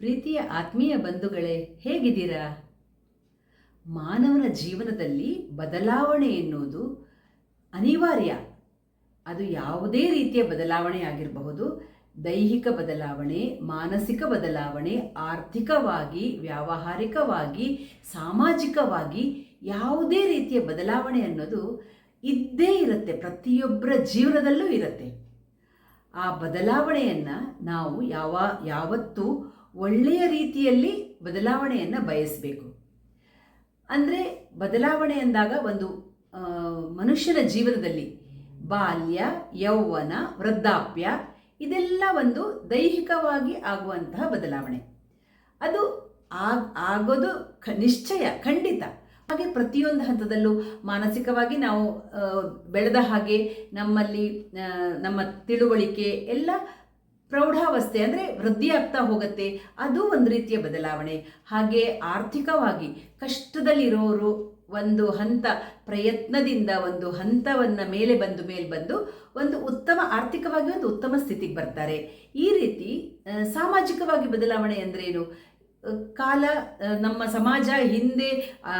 ಪ್ರೀತಿಯ ಆತ್ಮೀಯ ಬಂಧುಗಳೇ, ಹೇಗಿದ್ದೀರಾ? ಮಾನವನ ಜೀವನದಲ್ಲಿ ಬದಲಾವಣೆ ಎನ್ನುವುದು ಅನಿವಾರ್ಯ. ಅದು ಯಾವುದೇ ರೀತಿಯ ಬದಲಾವಣೆ ಆಗಿರಬಹುದು. ದೈಹಿಕ ಬದಲಾವಣೆ, ಮಾನಸಿಕ ಬದಲಾವಣೆ, ಆರ್ಥಿಕವಾಗಿ, ವ್ಯಾವಹಾರಿಕವಾಗಿ, ಸಾಮಾಜಿಕವಾಗಿ ಯಾವುದೇ ರೀತಿಯ ಬದಲಾವಣೆ ಅನ್ನೋದು ಇದ್ದೇ ಇರುತ್ತೆ. ಪ್ರತಿಯೊಬ್ಬರ ಜೀವನದಲ್ಲೂ ಇರುತ್ತೆ. ಆ ಬದಲಾವಣೆಯನ್ನು ನಾವು ಯಾವತ್ತೂ ಒಳ್ಳೆಯ ರೀತಿಯಲ್ಲಿ ಬದಲಾವಣೆಯನ್ನು ಬಯಸಬೇಕು. ಅಂದರೆ ಬದಲಾವಣೆ ಅಂದಾಗ ಒಂದು ಮನುಷ್ಯನ ಜೀವನದಲ್ಲಿ ಬಾಲ್ಯ, ಯೌವನ, ವೃದ್ಧಾಪ್ಯ ಇದೆಲ್ಲ ಒಂದು ದೈಹಿಕವಾಗಿ ಆಗುವಂತಹ ಬದಲಾವಣೆ. ಅದು ಆಗೋದು ನಿಶ್ಚಯ, ಖಂಡಿತ. ಹಾಗೆ ಪ್ರತಿಯೊಂದು ಹಂತದಲ್ಲೂ ಮಾನಸಿಕವಾಗಿ ನಾವು ಬೆಳೆದ ಹಾಗೆ ನಮ್ಮಲ್ಲಿ ನಮ್ಮ ತಿಳುವಳಿಕೆ ಎಲ್ಲ ಪ್ರೌಢಾವಸ್ಥೆ ಅಂದರೆ ವೃದ್ಧಿಯಾಗ್ತಾ ಹೋಗುತ್ತೆ. ಅದು ಒಂದು ರೀತಿಯ ಬದಲಾವಣೆ. ಹಾಗೆ ಆರ್ಥಿಕವಾಗಿ ಕಷ್ಟದಲ್ಲಿರೋರು ಒಂದು ಹಂತ ಪ್ರಯತ್ನದಿಂದ ಒಂದು ಹಂತವನ್ನು ಮೇಲೆ ಬಂದು ಒಂದು ಉತ್ತಮ ಆರ್ಥಿಕವಾಗಿ ಒಂದು ಉತ್ತಮ ಸ್ಥಿತಿಗೆ ಬರ್ತಾರೆ. ಈ ರೀತಿ ಸಾಮಾಜಿಕವಾಗಿ ಬದಲಾವಣೆ ಅಂದ್ರೇನು? ಕಾಲ, ನಮ್ಮ ಸಮಾಜ ಹಿಂದೆ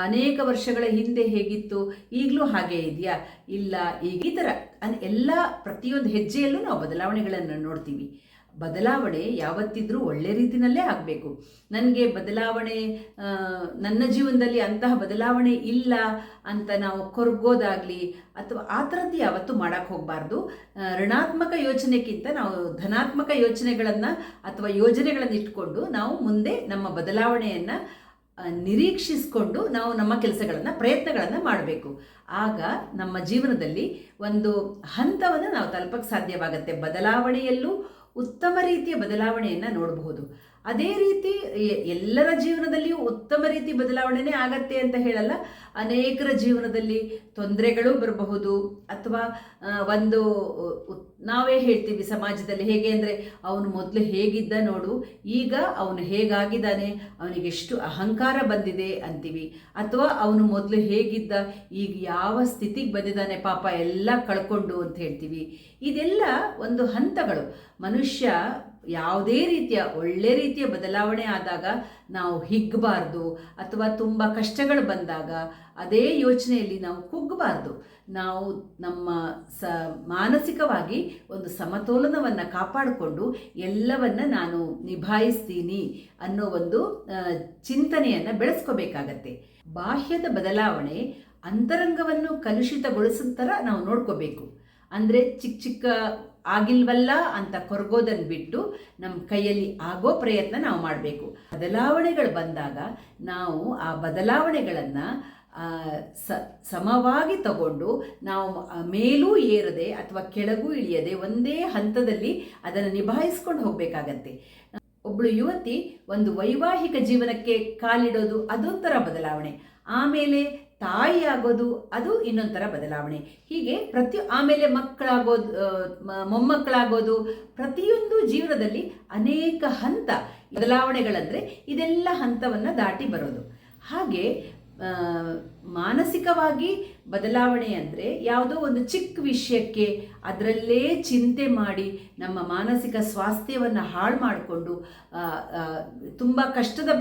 ಅನೇಕ ವರ್ಷಗಳ ಹಿಂದೆ ಹೇಗಿತ್ತು, ಈಗಲೂ ಹಾಗೆ ಇದೆಯಾ? ಇಲ್ಲ. ಈಗ ಈ ಥರ ಎಲ್ಲ ಪ್ರತಿಯೊಂದು ಹೆಜ್ಜೆಯಲ್ಲೂ ನಾವು ಬದಲಾವಣೆಗಳನ್ನು ನೋಡ್ತೀವಿ. ಬದಲಾವಣೆ ಯಾವತ್ತಿದ್ರೂ ಒಳ್ಳೆ ರೀತಿಯಲ್ಲೇ ಆಗಬೇಕು. ನನಗೆ ಬದಲಾವಣೆ, ನನ್ನ ಜೀವನದಲ್ಲಿ ಅಂತಹ ಬದಲಾವಣೆ ಇಲ್ಲ ಅಂತ ನಾವು ಕೊರಗೋದಾಗಲಿ ಅಥವಾ ಆ ಥರದ್ದು ಯಾವತ್ತೂ ಮಾಡೋಕ್ಕೆ ಹೋಗಬಾರ್ದು. ಋಣಾತ್ಮಕ ಯೋಚನೆಗಿಂತ ನಾವು ಧನಾತ್ಮಕ ಯೋಚನೆಗಳನ್ನು ಅಥವಾ ಯೋಜನೆಗಳನ್ನು ಇಟ್ಕೊಂಡು ನಾವು ಮುಂದೆ ನಮ್ಮ ಬದಲಾವಣೆಯನ್ನು ನಿರೀಕ್ಷಿಸಿಕೊಂಡು ನಾವು ನಮ್ಮ ಪ್ರಯತ್ನಗಳನ್ನು ಮಾಡಬೇಕು. ಆಗ ನಮ್ಮ ಜೀವನದಲ್ಲಿ ಒಂದು ಹಂತವನ್ನು ನಾವು ತಲುಪಕ್ಕೆ ಸಾಧ್ಯವಾಗುತ್ತೆ. ಬದಲಾವಣೆಯಲ್ಲೂ ಉತ್ತಮ ರೀತಿಯ ಬದಲಾವಣೆಯನ್ನು ನೋಡಬಹುದು. ಅದೇ ರೀತಿ ಎಲ್ಲರ ಜೀವನದಲ್ಲಿಯೂ ಉತ್ತಮ ರೀತಿ ಬದಲಾವಣೆನೇ ಆಗತ್ತೆ ಅಂತ ಹೇಳಲ್ಲ. ಅನೇಕರ ಜೀವನದಲ್ಲಿ ತೊಂದರೆಗಳು ಬರಬಹುದು. ಅಥವಾ ಒಂದು ನಾವೇ ಹೇಳ್ತೀವಿ ಸಮಾಜದಲ್ಲಿ ಹೇಗೆ ಅಂದರೆ, ಅವನು ಮೊದಲು ಹೇಗಿದ್ದ ನೋಡು, ಈಗ ಅವನು ಹೇಗಾಗಿದ್ದಾನೆ, ಅವನಿಗೆ ಎಷ್ಟು ಅಹಂಕಾರ ಬಂದಿದೆ ಅಂತೀವಿ. ಅಥವಾ ಅವನು ಮೊದಲು ಹೇಗಿದ್ದ, ಈಗ ಯಾವ ಸ್ಥಿತಿಗೆ ಬಂದಿದ್ದಾನೆ ಪಾಪ, ಎಲ್ಲ ಕಳ್ಕೊಂಡು ಅಂತ ಹೇಳ್ತೀವಿ. ಇದೆಲ್ಲ ಒಂದು ಹಂತಗಳು. ಮನುಷ್ಯ ಯಾವುದೇ ರೀತಿಯ ಒಳ್ಳೆ ರೀತಿಯ ಬದಲಾವಣೆ ಆದಾಗ ನಾವು ಹಿಗ್ಗಬಾರ್ದು. ಅಥವಾ ತುಂಬ ಕಷ್ಟಗಳು ಬಂದಾಗ ಅದೇ ಯೋಚನೆಯಲ್ಲಿ ನಾವು ಕುಗ್ಗಬಾರ್ದು. ನಾವು ನಮ್ಮ ಮಾನಸಿಕವಾಗಿ ಒಂದು ಸಮತೋಲನವನ್ನು ಕಾಪಾಡಿಕೊಂಡು ಎಲ್ಲವನ್ನ ನಾನು ನಿಭಾಯಿಸ್ತೀನಿ ಅನ್ನೋ ಒಂದು ಚಿಂತನೆಯನ್ನು ಬೆಳೆಸ್ಕೋಬೇಕಾಗತ್ತೆ. ಬಾಹ್ಯದ ಬದಲಾವಣೆ ಅಂತರಂಗವನ್ನು ಕಲುಷಿತಗೊಳಿಸೋ ಥರ ನಾವು ನೋಡ್ಕೋಬೇಕು. ಅಂದರೆ ಚಿಕ್ಕ ಆಗಿಲ್ವಲ್ಲ ಅಂತ ಕೊರಗೋದನ್ನು ಬಿಟ್ಟು ನಮ್ಮ ಕೈಯಲ್ಲಿ ಆಗೋ ಪ್ರಯತ್ನ ನಾವು ಮಾಡಬೇಕು. ಬದಲಾವಣೆಗಳು ಬಂದಾಗ ನಾವು ಆ ಬದಲಾವಣೆಗಳನ್ನು ಸಮವಾಗಿ ತಗೊಂಡು ನಾವು ಮೇಲೂ ಏರದೆ ಅಥವಾ ಕೆಳಗೂ ಇಳಿಯದೆ ಒಂದೇ ಹಂತದಲ್ಲಿ ಅದನ್ನು ನಿಭಾಯಿಸ್ಕೊಂಡು ಹೋಗಬೇಕಾಗತ್ತೆ. ಒಬ್ಬಳು ಯುವತಿ ಒಂದು ವೈವಾಹಿಕ ಜೀವನಕ್ಕೆ ಕಾಲಿಡೋದು ಅದೊಂಥರ ಬದಲಾವಣೆ. ಆಮೇಲೆ ತಾಯಿ ಆಗೋದು ಅದು ಇನ್ನೊಂಥರ ಬದಲಾವಣೆ. ಹೀಗೆ ಆಮೇಲೆ ಮಕ್ಕಳಾಗೋದು, ಮೊಮ್ಮಕ್ಕಳಾಗೋದು, ಪ್ರತಿಯೊಂದು ಜೀವನದಲ್ಲಿ ಅನೇಕ ಹಂತ ಬದಲಾವಣೆಗಳಂದರೆ ಇದೆಲ್ಲ ಹಂತವನ್ನು ದಾಟಿ ಬರೋದು. ಹಾಗೆ ಮಾನಸಿಕವಾಗಿ ಬದಲಾವಣೆ ಅಂದರೆ ಯಾವುದೋ ಒಂದು ಚಿಕ್ಕ ವಿಷಯಕ್ಕೆ ಅದರಲ್ಲೇ ಚಿಂತೆ ಮಾಡಿ ನಮ್ಮ ಮಾನಸಿಕ ಸ್ವಾಸ್ಥ್ಯವನ್ನು ಹಾಳು ಮಾಡಿಕೊಂಡು ತುಂಬ ಕಷ್ಟದ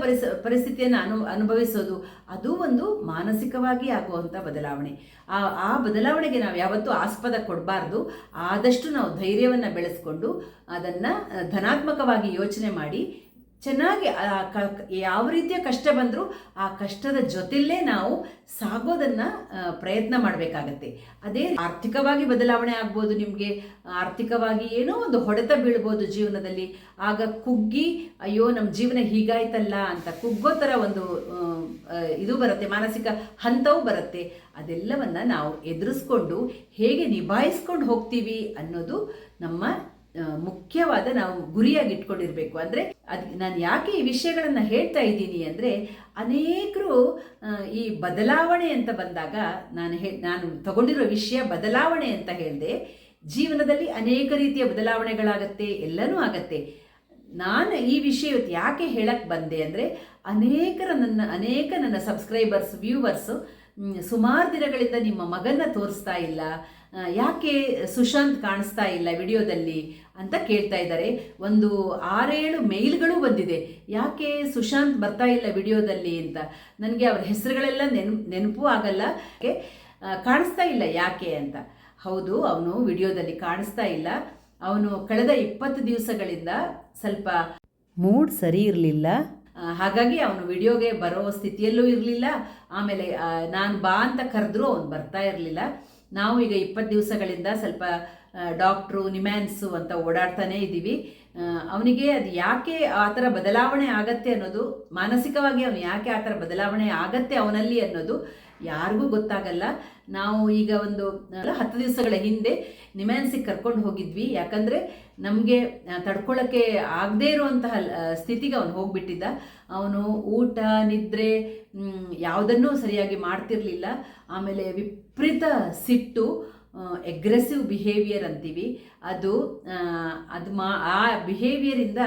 ಪರಿಸ್ಥಿತಿಯನ್ನು ಅನುಭವಿಸೋದು, ಅದು ಒಂದು ಮಾನಸಿಕವಾಗಿ ಆಗುವಂಥ ಬದಲಾವಣೆ. ಆ ಬದಲಾವಣೆಗೆ ನಾವು ಯಾವತ್ತೂ ಆಸ್ಪದ ಕೊಡಬಾರ್ದು. ಆದಷ್ಟು ನಾವು ಧೈರ್ಯವನ್ನು ಬೆಳೆಸ್ಕೊಂಡು ಅದನ್ನು ಧನಾತ್ಮಕವಾಗಿ ಯೋಚನೆ ಮಾಡಿ ಚೆನ್ನಾಗಿ ಯಾವ ರೀತಿಯ ಕಷ್ಟ ಬಂದರೂ ಆ ಕಷ್ಟದ ಜೊತೆಯಲ್ಲೇ ನಾವು ಸಾಗೋದನ್ನು ಪ್ರಯತ್ನ ಮಾಡಬೇಕಾಗತ್ತೆ. ಅದೇ ಆರ್ಥಿಕವಾಗಿ ಬದಲಾವಣೆ ಆಗ್ಬೋದು. ನಿಮಗೆ ಆರ್ಥಿಕವಾಗಿ ಏನೋ ಒಂದು ಹೊಡೆತ ಬೀಳ್ಬೋದು ಜೀವನದಲ್ಲಿ. ಆಗ ಕುಗ್ಗಿ ಅಯ್ಯೋ ನಮ್ಮ ಜೀವನ ಹೀಗಾಯ್ತಲ್ಲ ಅಂತ ಕುಗ್ಗೋ ಥರ ಒಂದು ಇದು ಬರುತ್ತೆ, ಮಾನಸಿಕ ಹಂತವೂ ಬರುತ್ತೆ. ಅದೆಲ್ಲವನ್ನು ನಾವು ಎದುರಿಸ್ಕೊಂಡು ಹೇಗೆ ನಿಭಾಯಿಸ್ಕೊಂಡು ಹೋಗ್ತೀವಿ ಅನ್ನೋದು ನಮ್ಮ ಮುಖ್ಯವಾದ ನಾವು ಗುರಿಯಾಗಿ ಇಟ್ಕೊಂಡಿರಬೇಕು. ಅಂದರೆ ನಾನು ಯಾಕೆ ಈ ವಿಷಯಗಳನ್ನು ಹೇಳ್ತಾ ಇದ್ದೀನಿ ಅಂದರೆ, ಅನೇಕರು ಈ ಬದಲಾವಣೆ ಅಂತ ಬಂದಾಗ ನಾನು ತಗೊಂಡಿರೋ ವಿಷಯ ಬದಲಾವಣೆ ಅಂತ ಹೇಳಿದೆ. ಜೀವನದಲ್ಲಿ ಅನೇಕ ರೀತಿಯ ಬದಲಾವಣೆಗಳಾಗತ್ತೆ, ಎಲ್ಲನೂ ಆಗತ್ತೆ. ನಾನು ಈ ವಿಷಯ ಯಾಕೆ ಹೇಳಕ್ಕೆ ಬಂದೆ ಅಂದರೆ, ಅನೇಕ ನನ್ನ ಸಬ್ಸ್ಕ್ರೈಬರ್ಸ್, ವ್ಯೂವರ್ಸು ಸುಮಾರು ದಿನಗಳಿಂದ ನಿಮ್ಮ ಮಗನ ತೋರಿಸ್ತಾ ಇಲ್ಲ, ಯಾಕೆ ಸುಶಾಂತ್ ಕಾಣಿಸ್ತಾ ಇಲ್ಲ ವಿಡಿಯೋದಲ್ಲಿ ಅಂತ ಕೇಳ್ತಾ ಇದ್ದಾರೆ. ಒಂದು 6-7 ಮೇಲ್ಗಳು ಬಂದಿದೆ, ಯಾಕೆ ಸುಶಾಂತ್ ಬರ್ತಾ ಇಲ್ಲ ವಿಡಿಯೋದಲ್ಲಿ ಅಂತ. ನನಗೆ ಅವ್ರ ಹೆಸರುಗಳೆಲ್ಲ ನೆನಪು ಆಗಲ್ಲ, ಕಾಣಿಸ್ತಾ ಇಲ್ಲ ಯಾಕೆ ಅಂತ. ಹೌದು, ಅವನು ವಿಡಿಯೋದಲ್ಲಿ ಕಾಣಿಸ್ತಾ ಇಲ್ಲ. ಅವನು ಕಳೆದ 20 ದಿವಸಗಳಿಂದ ಸ್ವಲ್ಪ ಮೂಡ್ ಸರಿ ಇರಲಿಲ್ಲ, ಹಾಗಾಗಿ ಅವನು ವಿಡಿಯೋಗೆ ಬರೋ ಸ್ಥಿತಿಯಲ್ಲೂ ಇರಲಿಲ್ಲ. ಆಮೇಲೆ ನಾನು ಬಾ ಅಂತ ಕರೆದ್ರೂ ಅವನು ಬರ್ತಾ ಇರಲಿಲ್ಲ. ನಾವು ಈಗ 20 ದಿವಸಗಳಿಂದ ಸ್ವಲ್ಪ ಡಾಕ್ಟ್ರು ನಿಮ್ಯಾನ್ಸು ಅಂತ ಓಡಾಡ್ತಾನೇ ಇದ್ದೀವಿ. ಅವನಿಗೆ ಅದು ಯಾಕೆ ಆ ಥರ ಬದಲಾವಣೆ ಆಗತ್ತೆ ಅನ್ನೋದು, ಮಾನಸಿಕವಾಗಿ ಅವನು ಯಾಕೆ ಆ ಥರ ಬದಲಾವಣೆ ಆಗತ್ತೆ ಅವನಲ್ಲಿ ಅನ್ನೋದು ಯಾರಿಗೂ ಗೊತ್ತಾಗಲ್ಲ. ನಾವು ಈಗ ಒಂದು 10 ದಿವಸಗಳ ಹಿಂದೆ ನಿಮ್ಯಾನ್ಸಿಗೆ ಕರ್ಕೊಂಡು ಹೋಗಿದ್ವಿ. ಯಾಕಂದರೆ ನಮಗೆ ತಡ್ಕೊಳ್ಳೋಕ್ಕೆ ಆಗದೇ ಇರುವಂತಹ ಸ್ಥಿತಿಗೆ ಅವನು ಹೋಗಿಬಿಟ್ಟಿದ್ದ. ಅವನು ಊಟ ನಿದ್ರೆ ಯಾವುದನ್ನೂ ಸರಿಯಾಗಿ ಮಾಡ್ತಿರ್ಲಿಲ್ಲ. ಆಮೇಲೆ ವಿಪರೀತ ಸಿಟ್ಟು, ಎಗ್ರೆಸಿವ್ ಬಿಹೇವಿಯರ್ ಅಂತೀವಿ, ಅದು ಆ ಬಿಹೇವಿಯರಿಂದ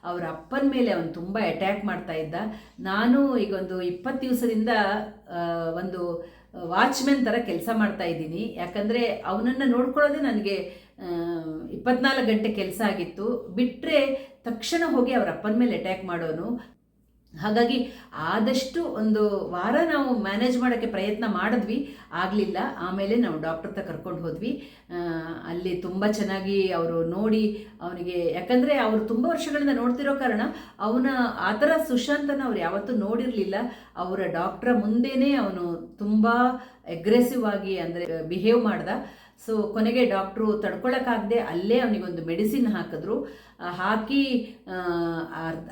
ಅವರ ಅಪ್ಪನ ಮೇಲೆ ಅವನು ತುಂಬ ಅಟ್ಯಾಕ್ ಮಾಡ್ತಾ ಇದ್ದ. ನಾನು ಈಗ ಒಂದು 20 ದಿವಸದಿಂದ ಒಂದು ವಾಚ್ಮೆನ್ ಥರ ಕೆಲಸ ಮಾಡ್ತಾ ಇದ್ದೀನಿ. ಯಾಕಂದರೆ ಅವನನ್ನು ನೋಡ್ಕೊಳ್ಳೋದೇ ನನಗೆ 24 ಗಂಟೆ ಕೆಲಸ ಆಗಿತ್ತು. ಬಿಟ್ಟರೆ ತಕ್ಷಣ ಹೋಗಿ ಅವರ ಅಪ್ಪನ ಮೇಲೆ ಅಟ್ಯಾಕ್ ಮಾಡೋನು. ಹಾಗಾಗಿ ಆದಷ್ಟು ಒಂದು ವಾರ ನಾವು ಮ್ಯಾನೇಜ್ ಮಾಡೋಕ್ಕೆ ಪ್ರಯತ್ನ ಮಾಡಿದ್ವಿ, ಆಗಲಿಲ್ಲ. ಆಮೇಲೆ ನಾವು ಡಾಕ್ಟರ್ ಹತ್ರ ಕರ್ಕೊಂಡು ಹೋದ್ವಿ. ಅಲ್ಲಿ ತುಂಬ ಚೆನ್ನಾಗಿ ಅವರು ನೋಡಿ ಅವನಿಗೆ, ಯಾಕಂದರೆ ಅವರು ತುಂಬ ವರ್ಷಗಳಿಂದ ನೋಡ್ತಿರೋ ಕಾರಣ ಅವನ ಆ ಥರ ಸುಶಾಂತನ ಅವ್ರು ಯಾವತ್ತೂ ನೋಡಿರಲಿಲ್ಲ. ಅವರ ಡಾಕ್ಟ್ರ ಮುಂದೆನೇ ಅವನು ತುಂಬ ಅಗ್ರೆಸಿವ್ ಆಗಿ ಅಂದರೆ ಬಿಹೇವ್ ಮಾಡ್ದ. ಸೊ ಕೊನೆಗೆ ಡಾಕ್ಟ್ರು ತಡ್ಕೊಳಕ್ಕಾಗದೆ ಅಲ್ಲೇ ಅವನಿಗೊಂದು ಮೆಡಿಸಿನ್ ಹಾಕಿದ್ರು. ಹಾಕಿ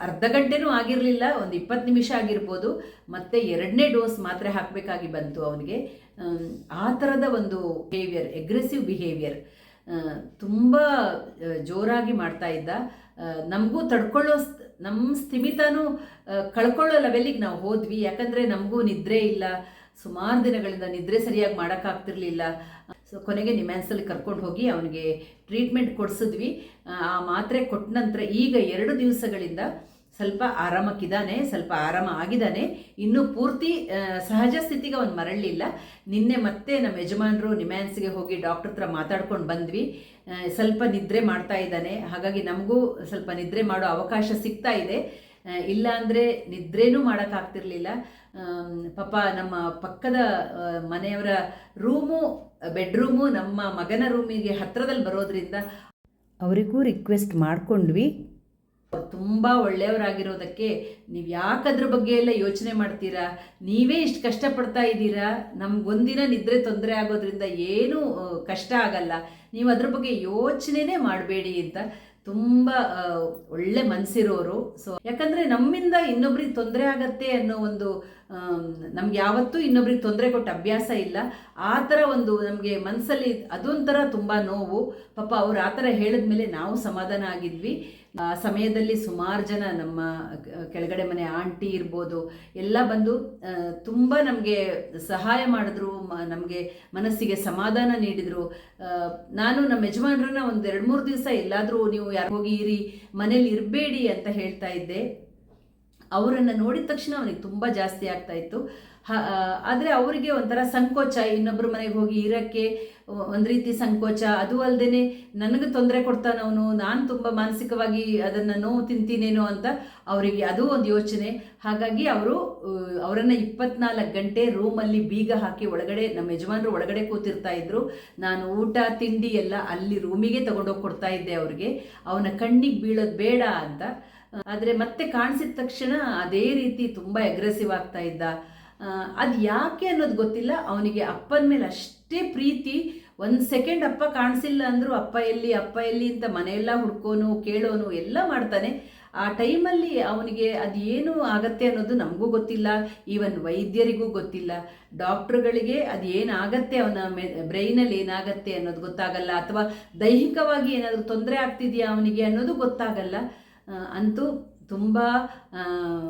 ಅರ್ಧ ಗಂಟೆನೂ ಆಗಿರಲಿಲ್ಲ, ಒಂದು 20 ನಿಮಿಷ ಆಗಿರ್ಬೋದು. ಮತ್ತು 2ನೇ ಡೋಸ್ ಮಾತ್ರೆ ಹಾಕಬೇಕಾಗಿ ಬಂತು ಅವನಿಗೆ. ಆ ಥರದ ಒಂದು ಬಿಹೇವಿಯರ್, ಎಗ್ರೆಸಿವ್ ಬಿಹೇವಿಯರ್ ತುಂಬ ಜೋರಾಗಿ ಮಾಡ್ತಾ ಇದ್ದ. ನಮಗೂ ತಡ್ಕೊಳ್ಳೋ ನಮ್ಮ ಸ್ಥಿಮಿತನೂ ಕಳ್ಕೊಳ್ಳೋ ಲೆವೆಲ್ಲಿಗೆ ನಾವು ಹೋದ್ವಿ. ಯಾಕಂದರೆ ನಮಗೂ ನಿದ್ರೆ ಇಲ್ಲ, ಸುಮಾರು ದಿನಗಳಿಂದ ನಿದ್ರೆ ಸರಿಯಾಗಿ ಮಾಡೋಕ್ಕಾಗ್ತಿರ್ಲಿಲ್ಲ. ಸೊ ಕೊನೆಗೆ ನಿಮ್ಯಾನ್ಸಲ್ಲಿ ಕರ್ಕೊಂಡು ಹೋಗಿ ಅವನಿಗೆ ಟ್ರೀಟ್ಮೆಂಟ್ ಕೊಡಿಸಿದ್ವಿ. ಆ ಮಾತ್ರೆ ಕೊಟ್ಟ ನಂತರ ಈಗ 2 ದಿವಸಗಳಿಂದ ಸ್ವಲ್ಪ ಆರಾಮಕ್ಕಿದ್ದಾನೆ, ಸ್ವಲ್ಪ ಆರಾಮ ಆಗಿದ್ದಾನೆ. ಇನ್ನೂ ಪೂರ್ತಿ ಸಹಜ ಸ್ಥಿತಿಗೆ ಅವನು ಮರಳಲಿಲ್ಲ. ನಿನ್ನೆ ಮತ್ತೆ ನಮ್ಮ ಯಜಮಾನರು ನಿಮ್ಯಾನ್ಸ್ಗೆ ಹೋಗಿ ಡಾಕ್ಟರ್ ಹತ್ರ ಮಾತಾಡ್ಕೊಂಡು ಬಂದ್ವಿ. ಸ್ವಲ್ಪ ನಿದ್ರೆ ಮಾಡ್ತಾ ಇದ್ದಾನೆ, ಹಾಗಾಗಿ ನಮಗೂ ಸ್ವಲ್ಪ ನಿದ್ರೆ ಮಾಡೋ ಅವಕಾಶ ಸಿಗ್ತಾ ಇದೆ. ಇಲ್ಲ ಅಂದರೆ ನಿದ್ರೇನೂ ಮಾಡೋಕ್ಕಾಗ್ತಿರ್ಲಿಲ್ಲ. ಪಾಪ ನಮ್ಮ ಪಕ್ಕದ ಮನೆಯವರ ಬೆಡ್ರೂಮು ನಮ್ಮ ಮಗನ ರೂಮಿಗೆ ಹತ್ತಿರದಲ್ಲಿ ಬರೋದ್ರಿಂದ ಅವರಿಗೂ ರಿಕ್ವೆಸ್ಟ್ ಮಾಡಿಕೊಂಡ್ವಿ. ತುಂಬ ಒಳ್ಳೆಯವರಾಗಿರೋದಕ್ಕೆ ನೀವು ಯಾಕದ್ರ ಬಗ್ಗೆ ಎಲ್ಲ ಯೋಚನೆ ಮಾಡ್ತೀರಾ, ನೀವೇ ಇಷ್ಟು ಕಷ್ಟಪಡ್ತಾ ಇದ್ದೀರಾ, ನಮಗೊಂದಿನ ನಿದ್ರೆ ತೊಂದರೆ ಆಗೋದ್ರಿಂದ ಏನೂ ಕಷ್ಟ ಆಗಲ್ಲ, ನೀವು ಅದ್ರ ಬಗ್ಗೆ ಯೋಚನೆನೇ ಮಾಡಬೇಡಿ ಅಂತ ತುಂಬ ಒಳ್ಳೆ ಮನಸ್ಸಿರೋರು. ಸೊ ಯಾಕಂದರೆ ನಮ್ಮಿಂದ ಇನ್ನೊಬ್ರಿಗೆ ತೊಂದರೆ ಆಗತ್ತೆ ಅನ್ನೋ ಒಂದು, ನಮ್ಗೆ ಯಾವತ್ತೂ ಇನ್ನೊಬ್ರಿಗೆ ತೊಂದರೆ ಕೊಟ್ಟ ಅಭ್ಯಾಸ ಇಲ್ಲ. ಆ ಥರ ಒಂದು ನಮಗೆ ಮನಸ್ಸಲ್ಲಿ ಅದೊಂಥರ ತುಂಬ ನೋವು. ಪಾಪ ಅವ್ರು ಆ ಥರ ಹೇಳಿದ್ಮೇಲೆ ನಾವು ಸಮಾಧಾನ ಆಗಿದ್ವಿ. ಆ ಸಮಯದಲ್ಲಿ ಸುಮಾರು ಜನ ನಮ್ಮ ಕೆಳಗಡೆ ಮನೆ ಆಂಟಿ ಇರ್ಬೋದು ಎಲ್ಲ ಬಂದು ತುಂಬ ನಮಗೆ ಸಹಾಯ ಮಾಡಿದ್ರು, ನಮಗೆ ಮನಸ್ಸಿಗೆ ಸಮಾಧಾನ ನೀಡಿದರು. ನಾನು ನಮ್ಮ ಯಜಮಾನ್ರನ್ನ ಒಂದು 2-3 ದಿವಸ ಎಲ್ಲಾದರೂ ನೀವು ಯಾರು ಹೋಗಿ ಇರಿ, ಮನೇಲಿ ಇರಬೇಡಿ ಅಂತ ಹೇಳ್ತಾ ಇದ್ದೆ. ಅವರನ್ನು ನೋಡಿದ ತಕ್ಷಣ ಅವನಿಗೆ ತುಂಬ ಜಾಸ್ತಿ ಆಗ್ತಾಯಿತ್ತು. ಆದರೆ ಅವರಿಗೆ ಒಂಥರ ಸಂಕೋಚ, ಇನ್ನೊಬ್ಬರ ಮನೆಗೆ ಹೋಗಿ ಇರೋಕ್ಕೆ ಒಂದು ರೀತಿ ಸಂಕೋಚ. ಅದು ಅಲ್ಲದೆ ನನಗೆ ತೊಂದರೆ ಕೊಡ್ತಾನವನು, ನಾನು ತುಂಬ ಮಾನಸಿಕವಾಗಿ ಅದನ್ನು ನೋವು ತಿಂತೀನೇನೋ ಅಂತ ಅವರಿಗೆ ಅದು ಒಂದು ಯೋಚನೆ. ಹಾಗಾಗಿ ಅವರನ್ನು 24 ಗಂಟೆ ರೂಮಲ್ಲಿ ಬೀಗ ಹಾಕಿ ಒಳಗಡೆ, ನಮ್ಮ ಯಜಮಾನರು ಒಳಗಡೆ ಕೂತಿರ್ತಾ ಇದ್ರು. ನಾನು ಊಟ ತಿಂಡಿ ಎಲ್ಲ ಅಲ್ಲಿ ರೂಮಿಗೆ ತಗೊಂಡೋಗಿ ಕೊಡ್ತಾ ಇದ್ದೆ ಅವ್ರಿಗೆ, ಅವನ ಕಣ್ಣಿಗೆ ಬೀಳೋದು ಬೇಡ ಅಂತ. ಆದರೆ ಮತ್ತೆ ಕಾಣಿಸಿದ ತಕ್ಷಣ ಅದೇ ರೀತಿ ತುಂಬ ಅಗ್ರೆಸಿವ್ ಆಗ್ತಾ ಇದ್ದ. ಅದು ಯಾಕೆ ಅನ್ನೋದು ಗೊತ್ತಿಲ್ಲ. ಅವನಿಗೆ ಅಪ್ಪನ ಮೇಲೆ ಅಷ್ಟೇ ಪ್ರೀತಿ. 1 ಸೆಕೆಂಡ್ ಅಪ್ಪ ಕಾಣಿಸಿಲ್ಲ ಅಂದರೂ ಅಪ್ಪ ಎಲ್ಲಿ ಅಂತ ಮನೆಯೆಲ್ಲ ಹುಡ್ಕೋನು ಕೇಳೋನು ಎಲ್ಲ ಮಾಡ್ತಾನೆ. ಆ ಟೈಮಲ್ಲಿ ಅವನಿಗೆ ಅದು ಏನು ಆಗತ್ತೆ ಅನ್ನೋದು ನಮಗೂ ಗೊತ್ತಿಲ್ಲ, ಈವನ್ ವೈದ್ಯರಿಗೂ ಗೊತ್ತಿಲ್ಲ. ಡಾಕ್ಟ್ರುಗಳಿಗೆ ಅದು ಏನಾಗತ್ತೆ, ಅವನ ಬ್ರೈನಲ್ಲಿ ಏನಾಗತ್ತೆ ಅನ್ನೋದು ಗೊತ್ತಾಗಲ್ಲ, ಅಥವಾ ದೈಹಿಕವಾಗಿ ಏನಾದರೂ ತೊಂದರೆ ಆಗ್ತಿದೆಯಾ ಅವನಿಗೆ ಅನ್ನೋದು ಗೊತ್ತಾಗಲ್ಲ. ಅಂತೂ ತುಂಬ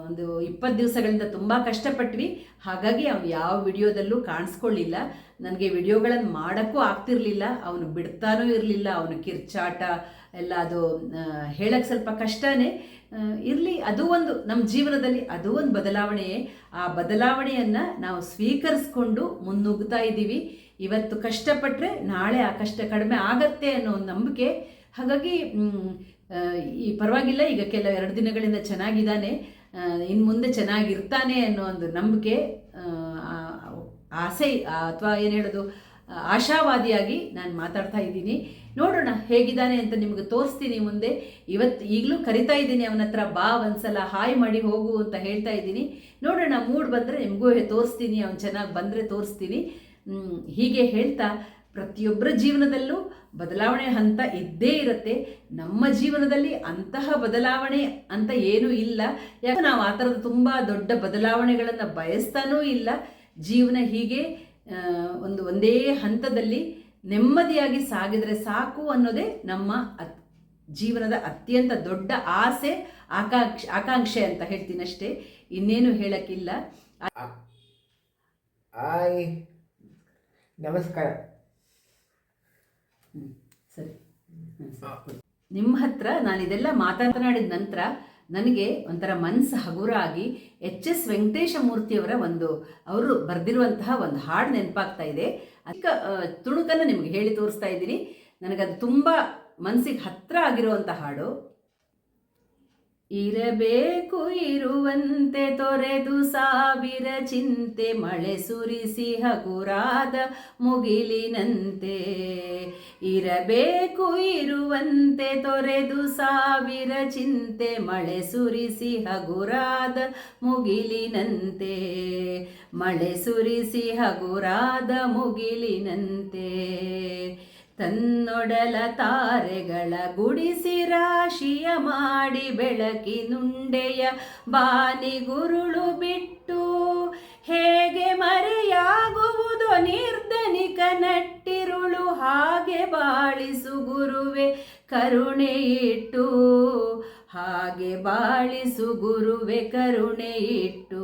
ಒಂದು 20 ದಿವಸಗಳಿಂದ ತುಂಬ ಕಷ್ಟಪಟ್ವಿ. ಹಾಗಾಗಿ ಅವನು ಯಾವ ವಿಡಿಯೋದಲ್ಲೂ ಕಾಣಿಸ್ಕೊಳ್ಳಿಲ್ಲ. ನನಗೆ ವಿಡಿಯೋಗಳನ್ನು ಮಾಡೋಕ್ಕೂ ಆಗ್ತಿರ್ಲಿಲ್ಲ, ಅವನು ಬಿಡ್ತಾನೂ ಇರಲಿಲ್ಲ. ಅವನು ಕಿರ್ಚಾಟ ಎಲ್ಲ ಅದು ಹೇಳಕ್ಕೆ ಸ್ವಲ್ಪ ಕಷ್ಟನೇ ಇರಲಿ. ಅದು ಒಂದು ನಮ್ಮ ಜೀವನದಲ್ಲಿ ಅದು ಒಂದು ಬದಲಾವಣೆಯೇ. ಆ ಬದಲಾವಣೆಯನ್ನು ನಾವು ಸ್ವೀಕರಿಸ್ಕೊಂಡು ಮುನ್ನುಗ್ತಾ ಇದ್ದೀವಿ. ಇವತ್ತು ಕಷ್ಟಪಟ್ಟರೆ ನಾಳೆ ಆ ಕಷ್ಟ ಕಡಿಮೆ ಆಗತ್ತೆ ಅನ್ನೋ ಒಂದು ನಂಬಿಕೆ. ಹಾಗಾಗಿ ಈ ಪರವಾಗಿಲ್ಲ, ಈಗ 2 ದಿನಗಳಿಂದ ಚೆನ್ನಾಗಿದ್ದಾನೆ, ಇನ್ನು ಮುಂದೆ ಚೆನ್ನಾಗಿರ್ತಾನೆ ಅನ್ನೋ ಒಂದು ನಂಬಿಕೆ, ಆಸೆ ಅಥವಾ ಏನು ಹೇಳೋದು, ಆಶಾವಾದಿಯಾಗಿ ನಾನು ಮಾತಾಡ್ತಾ ಇದ್ದೀನಿ. ನೋಡೋಣ ಹೇಗಿದ್ದಾನೆ ಅಂತ ನಿಮಗೆ ತೋರಿಸ್ತೀನಿ ಮುಂದೆ. ಈಗಲೂ ಕರಿತಾ ಇದ್ದೀನಿ ಅವನ ಹತ್ರ, ಬಾ ಒಂದ್ಸಲ ಹಾಯ್ ಮಾಡಿ ಹೋಗು ಅಂತ ಹೇಳ್ತಾ ಇದ್ದೀನಿ. ನೋಡೋಣ, ಮೂಡ್ ಬಂದರೆ ನಿಮಗೂ ತೋರಿಸ್ತೀನಿ, ಅವ್ನು ಚೆನ್ನಾಗಿ ಬಂದರೆ ತೋರಿಸ್ತೀನಿ. ಹೀಗೆ ಹೇಳ್ತಾ, ಪ್ರತಿಯೊಬ್ಬರ ಜೀವನದಲ್ಲೂ ಬದಲಾವಣೆ ಹಂತ ಇದ್ದೇ ಇರುತ್ತೆ. ನಮ್ಮ ಜೀವನದಲ್ಲಿ ಅಂತಹ ಬದಲಾವಣೆ ಅಂತ ಏನೂ ಇಲ್ಲ, ಯಾಕೆ ನಾವು ಆ ಥರದ ತುಂಬ ದೊಡ್ಡ ಬದಲಾವಣೆಗಳನ್ನು ಬಯಸ್ತಾನೂ ಇಲ್ಲ. ಜೀವನ ಹೀಗೆ ಒಂದೇ ಹಂತದಲ್ಲಿ ನೆಮ್ಮದಿಯಾಗಿ ಸಾಗಿದರೆ ಸಾಕು ಅನ್ನೋದೇ ನಮ್ಮ ಜೀವನದ ಅತ್ಯಂತ ದೊಡ್ಡ ಆಸೆ, ಆಕಾಂಕ್ಷೆ ಅಂತ ಹೇಳ್ತೀನಿ ಅಷ್ಟೇ, ಇನ್ನೇನು ಹೇಳಕ್ಕಿಲ್ಲ. ನಮಸ್ಕಾರ. ಸರಿ, ನಿಮ್ಮ ಹತ್ರ ನಾನು ಇದೆಲ್ಲ ಮಾತನಾಡಿದ ನಂತರ ನನಗೆ ಒಂಥರ ಮನಸ್ಸು ಹಗುರ ಆಗಿ HS ವೆಂಕಟೇಶ ಮೂರ್ತಿಯವರ ಅವರು ಬರೆದಿರುವಂತಹ ಒಂದು ಹಾಡು ನೆನಪಾಗ್ತಾ ಇದೆ. ಅದಕ್ಕೆ ತುಣುಕನ್ನು ನಿಮಗೆ ಹೇಳಿ ತೋರಿಸ್ತಾ ಇದ್ದೀನಿ. ನನಗದು ತುಂಬ ಮನಸ್ಸಿಗೆ ಹತ್ತಿರ ಆಗಿರುವಂಥ ಹಾಡು. ಇರಬೇಕು ಇರುವಂತೆ ತೊರೆದು ಸಾವಿರ ಚಿಂತೆ, ಮಳೆ ಸುರಿಸಿ ಹಗುರಾದ ಮುಗಿಲಿನಂತೆ. ಇರಬೇಕು ಇರುವಂತೆ ತೊರೆದು ಸಾವಿರ ಚಿಂತೆ, ಮಳೆ ಸುರಿಸಿ ಹಗುರಾದ ಮುಗಿಲಿನಂತೆ. ಮಳೆ ಸುರಿಸಿ ಹಗುರಾದ ಮುಗಿಲಿನಂತೆ. ತನ್ನೊಡಲ ತಾರೆಗಳ ಗುಡಿಸಿ ರಾಶಿಯ ಮಾಡಿ, ಬೆಳಕಿನುಂಡೆಯ ಬಾನಿಗುರುಳು ಬಿಟ್ಟು, ಹೇಗೆ ಮರೆಯಾಗುವುದೋ ನಿರ್ಧನಿಕ ನಟ್ಟಿರುಳು, ಹಾಗೆ ಬಾಳಿಸು ಗುರುವೆ ಕರುಣೆ ಇಟ್ಟು. ಹಾಗೆ ಬಾಳಿಸು ಗುರುವೆ ಕರುಣೆ ಇಟ್ಟು.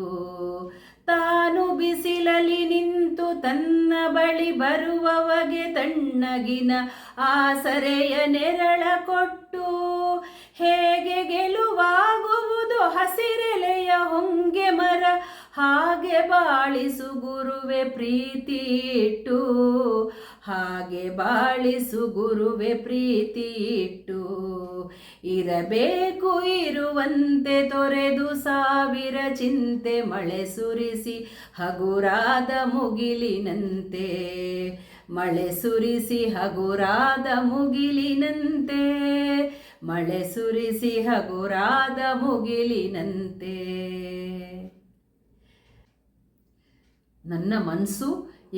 ತಾನು ಬಿಸಿಲಲ್ಲಿ ನಿಂತು ತನ್ನ ಬಳಿ ಬರುವವಗೆ ತಣ್ಣಗಿನ ಆಸರೆಯ ನೆರಳ ಕೊಟ್ಟು, ಹೇಗೆ ಗೆಲುವಾಗುವುದು ಹಸಿರೆಲೆಯ ಹೊಂಗೆ ಮರ, ಹಾಗೆ ಬಾಳಿಸು ಗುರುವೆ ಪ್ರೀತಿ ಇಟ್ಟು. ಹಾಗೆ ಬಾಳಿಸು ಗುರುವೆ ಪ್ರೀತಿ ಇಟ್ಟು. ಇರಬೇಕು ಇರುವಂತೆ ತೊರೆದು ಸಾವಿರ ಚಿಂತೆ, ಮಳೆ ಸುರಿಸಿ ಹಗುರಾದ ಮುಗಿಲಿನಂತೆ. ಮಳೆ ಸುರಿಸಿ ಹಗುರಾದ ಮುಗಿಲಿನಂತೆ. ಮಳೆ ಸುರಿಸಿ ಹಗುರಾದ ಮುಗಿಲಿನಂತೆ. ನನ್ನ ಮನಸ್ಸು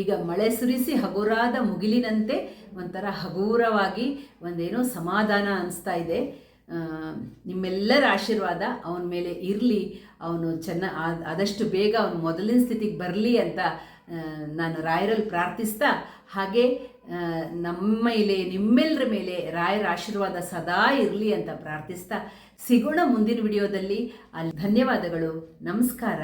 ಈಗ ಮಳೆ ಸುರಿಸಿ ಹಗುರಾದ ಮುಗಿಲಿನಂತೆ ಒಂಥರ ಹಗೂರವಾಗಿ ಒಂದೇನೋ ಸಮಾಧಾನ ಅನಿಸ್ತಾ ಇದೆ. ನಿಮ್ಮೆಲ್ಲರ ಆಶೀರ್ವಾದ ಅವನ ಮೇಲೆ ಇರಲಿ, ಅವನು ಆದಷ್ಟು ಬೇಗ ಅವನು ಮೊದಲಿನ ಸ್ಥಿತಿಗೆ ಬರಲಿ ಅಂತ ನಾನು ರಾಯರಲ್ಲಿ ಪ್ರಾರ್ಥಿಸ್ತಾ, ಹಾಗೆ ನಮ್ಮ ಮೇಲೆ ನಿಮ್ಮೆಲ್ಲರ ಮೇಲೆ ರಾಯರ ಆಶೀರ್ವಾದ ಸದಾ ಇರಲಿ ಅಂತ ಪ್ರಾರ್ಥಿಸ್ತಾ ಸಿಗೋಣ ಮುಂದಿನ ವಿಡಿಯೋದಲ್ಲಿ. ಅಲ್ಲಿ ಧನ್ಯವಾದಗಳು, ನಮಸ್ಕಾರ.